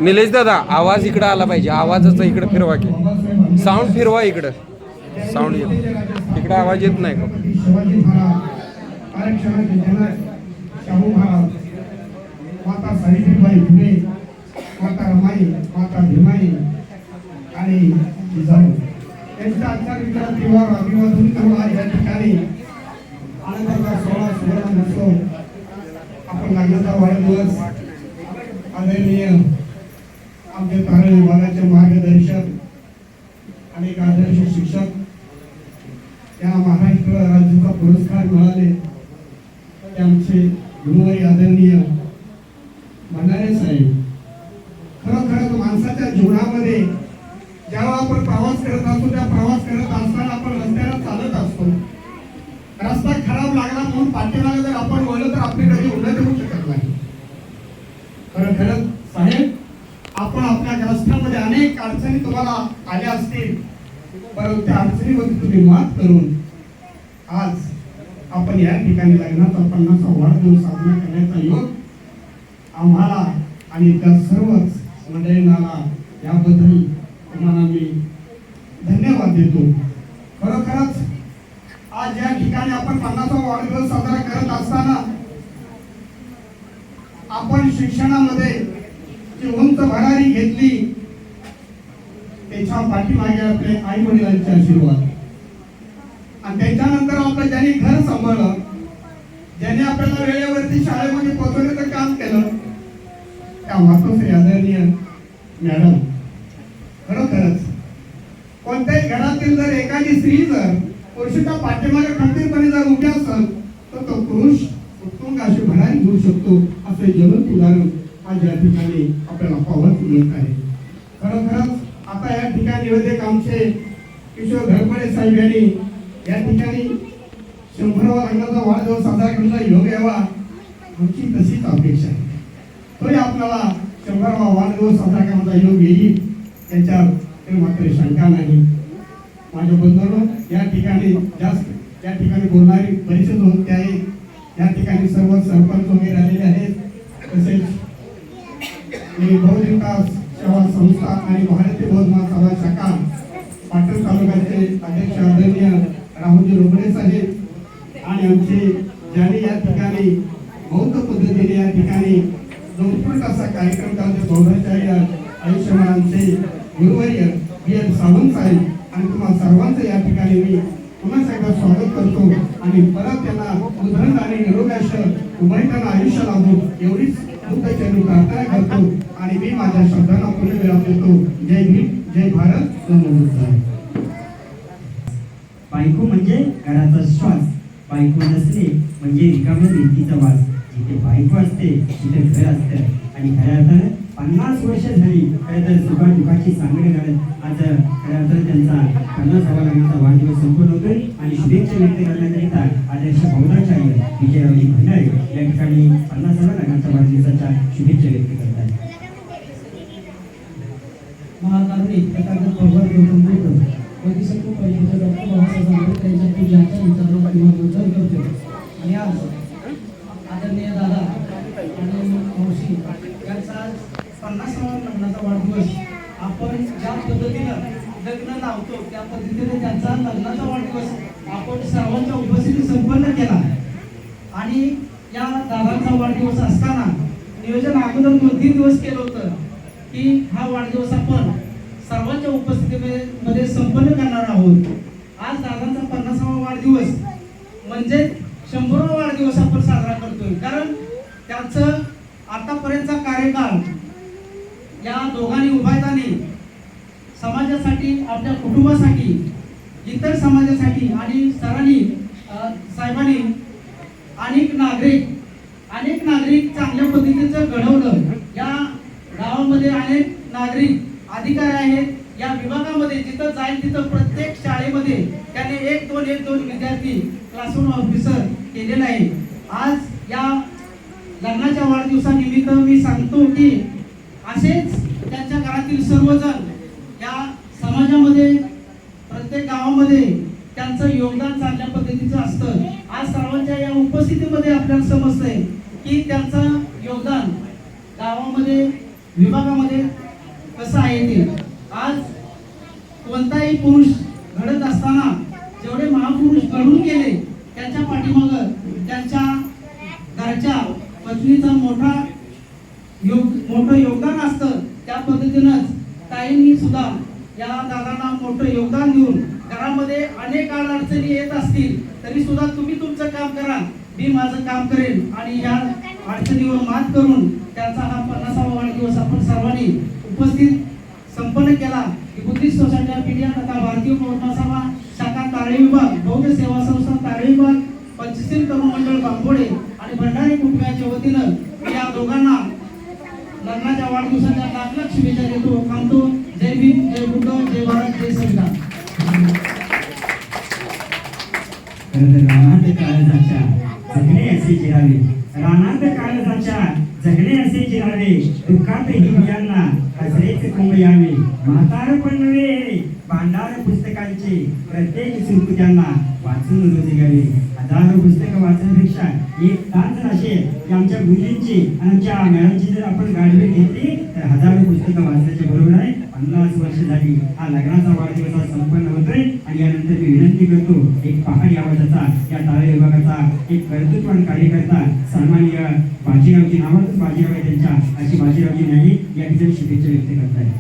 निलेश दादा आवाज इकडं आला पाहिजे, आवाजाचा इकडं फिरवा की, साऊंड फिरवा इकडं, साऊंड येत इकडं, आवाज येत नाही का? शिवाजी महाराज, आरक्षणाचे जनक शाहू महाराज, माता सावित्रीबाई फुले, माता रमाई, माता भीमाई आणि जिजाऊ यांच्या आजच्या विचारात अभिवादन करून आज या ठिकाणी आनंदाचा सोहळा सुवर्ण महोत्सव आपण लग्नाचा वाढदिवस आदरणीय आमचे तारण विभागाचे मार्गदर्शक अनेक आदर्श शिक्षक या महाराष्ट्र राज्याचा पुरस्कार मिळाले ते आमचे गुरुवारी आदरणीय भंडारे साहेब. खरोखरच माणसाच्या जीवनामध्ये जेव्हा आपण प्रवास करत असतो त्या प्रवास करत असताना आपण रस्त्याला चालत असतो. रस्ता खराब लागला म्हणून पाठीमागे जर आपण वळलो तर आपली कधी उन्नती होऊ शकत नाही. खरोखरच साहेब आपण आपल्या रस्त्यामध्ये अनेक अडचणी तुम्हाला आल्या असतील, परंतु त्या अडचणीवरती तुम्ही मात करून आज आपण या ठिकाणी लग्नाचा 50वा वाढदिवस साजरा करण्याचा योग आम्हाला आणि त्या सर्वच मंडळींना याबद्दल तुम्हाला मी धन्यवाद देतो. खरोखरच आज या ठिकाणी आपण 50वा वाढदिवस साजरा करत असताना आपण शिक्षणामध्ये जी उंच भरारी घेतली त्याच्या पाठीमागे आपले आई वडिलांचे आशीर्वाद आणि त्याच्यानंतर आपलं ज्यांनी घर सांभाळलं, ज्यांनी आपल्याला वेळेवरती शाळेमध्ये पोहोचवण्याचं काम केलं त्या मातोश्री आदरणीय मॅडम. खरोखरच कोणत्याही घरातील जर एखादी स्त्री जर पुरुषाच्या पाठीमागे खंबीरपणे जर उभी असेल तर तो पुरुष उत्तुंग अशी भरारी घेऊ शकतो असे ज्वलंत उदाहरण आज या ठिकाणी आपल्याला पाहावयास मिळत आहे. खरोखरच आता या ठिकाणी निवेदक आमचे किशोर घरपडे साहेब यांनी या ठिकाणी 100वा लग्नाचा वाढदिवस साजरा करण्याचा योग यावा आमची तशीच अपेक्षा आहे. तरी आपल्याला 100वा वाढदिवस साजरा करण्याचा योग येईल याच्यात मात्र शंका नाही. माझ्या बंधूंनो या ठिकाणी जास्त या ठिकाणी बोलणारी बरेचसे होते आहेत. या ठिकाणी सर्व सरपंच वगैरे आलेले आहेत. तसेच बहुविकास सेवा संस्था आणि भारतीय बौद्ध सभा शाखा पाटण तालुक्याचे अध्यक्ष आदरणीय राहुलजी रोकडे साहेब आणि आमचे ज्यांनी या ठिकाणी बौद्ध पद्धतीने या ठिकाणी जो उत्कृष्ट असा कार्यक्रम करते बौद्धाचार्य आयुष्यमानांचे गुरुवर्य B.L. सावंत साहेब आणि तुम्हाला सर्वांचं या ठिकाणी मी पुन्हा एकदा स्वागत करतो आणि परत त्यांना उदाहरण आणि निरोगाश उभयताना आयुष्य लाभो एवढीच बुद्धचरणी प्रार्थना करतो आणि मी माझ्या शब्दांना पुढे विराम देतो. जय भीम, जय भारत, जय. बायको म्हणजे घराचा श्वास, बायको नसणे म्हणजे रिकाम्या भिंतीचा वास. जिथे बायको असते तिथे घर असतं आणि खऱ्या अर्थानं 50 वर्ष झाली खरं तर सुखादुखाची सांगड घालत आज खऱ्या अर्थानं त्यांचा 50वा लग्नाचा वाढदिवस संपन्न होतोय आणि शुभेच्छा व्यक्त करण्याकरिता आदर्श बौद्धाचार्य विजयरावजी भंडारे या ठिकाणी 50वा लग्नाच्या वाढदिवसाच्या शुभेच्छा व्यक्त करतात. महाकारुणी एखादं पवार गौतम बुद्ध बोधिसत्व परिषदेच्या डॉक्टर बाबासाहेब आंबेडकर यांच्या पूजाच्या विचारांना अभिवादन करतो. आणि आज आदरणीय दादा आणि मावशी यांचा 50वा लग्नाचा वाढदिवस आपण ज्या पद्धतीनं लग्न लावतो त्या पद्धतीने त्यांचा लग्नाचा वाढदिवस आपण सर्वांच्या उपस्थितीत संपन्न केला. आणि या दादांचा वाढदिवस असताना नियोजन अगोदर 2-3 दिवस केलं होतं की हा वाढदिवस आपण सर्वांच्या उपस्थितीमध्ये संपन्न करणार आहोत. आज दादांचा 50वा वाढदिवस म्हणजे 100वा वाढदिवस आपण साजरा करतोय. कारण त्यांचं आतापर्यंतचा कार्यकाळ या दोघांनी उभायतानी समाजासाठी, आपल्या कुटुंबासाठी, इतर समाजासाठी आणि सरांनी साहेबांनी अनेक नागरिक चांगल्या पद्धतीचं घडवलं. या गावामध्ये अनेक नागरिक अधिकारी आहेत. या विभागामध्ये जिथं जाईल तिथं प्रत्येक शाळेमध्ये त्याने 1-2 विद्यार्थी क्लासरूम ऑफिसर केलेला आहे. आज या लग्नाच्या वाढदिवसानिमित्त मी सांगतो की असेच त्यांच्या घरातील सर्वजण या समाजामध्ये प्रत्येक गावामध्ये त्यांचं योगदान चांगल्या पद्धतीचं असतं. आज सर्वांच्या या उपस्थितीमध्ये आपल्याला समजतंय की त्यांचं योगदान गावामध्ये विभागामध्ये कसं आहे ते. आज कोणताही पुरुष घडत असताना जेवढे महापुरुष घडून गेले त्यांच्या पाठीमागं त्यांच्या घरच्या पत्नीचं मोठं योगदान असतं. त्या पद्धतीनंच ताईंनी सुद्धा या दादांना मोठं योगदान देऊन घरामध्ये अनेक अडचणी येत असतील तरी सुद्धा तुम्ही तुमचं काम करा, मी माझं काम करेन आणि या अडचणीवर मात करून त्यांचा हा 50वा वाढदिवस आपण सर्वांनी उपस्थित संपन्न केला. बुद्धिस्ट सोसायटी ऑफ इंडिया तथा भारतीय पौर्णसभा शाखा ताळे विभाग, बौद्ध सेवा संस्था ताळे विभाग, पंचशील तरुण मंडळ बांबोडे आणि भंडारी कुटुंबाच्या वतीनं या दोघांना लग्नाच्या वाढदिवसाच्या लाख शुभेच्छा देतो. थांबतो. जय भीम, जय बुद्ध, जय भारत, जय संविधान. रानात काळजाच्या जगणे असे जिरावे, रानात काळजाच्या जगणे असे जिरावे, दुःखात हिंग्यांना हसरेच कुंभ यावे, म्हातारपण नव्हे भांडार पुस्तकांचे प्रत्येक सुख त्यांना वाचून रोज घ्यावे. हजारो पुस्तकं वाचण्यापेक्षा एक तास असे आमच्या गुरुजींची आणि आमच्या मॅडमची जर आपण गाडी घेतली तर हजारो पुस्तकं वाचण्याच्या बरोबर आहे. 50 वर्ष झाली हा लग्नाचा वाढदिवस आज संपन्न होतोय आणि यानंतर मी विनंती करतो एक पहाडी आवाजाचा या ताळे विभागाचा एक कर्तृत्ववान कार्यकर्ता सन्माननीय बाजीरावजी नावातच बाजीराव आहे त्यांच्या अशी बाजीरावजी नाही या ठिकाणी शुभेच्छा व्यक्त करतायत.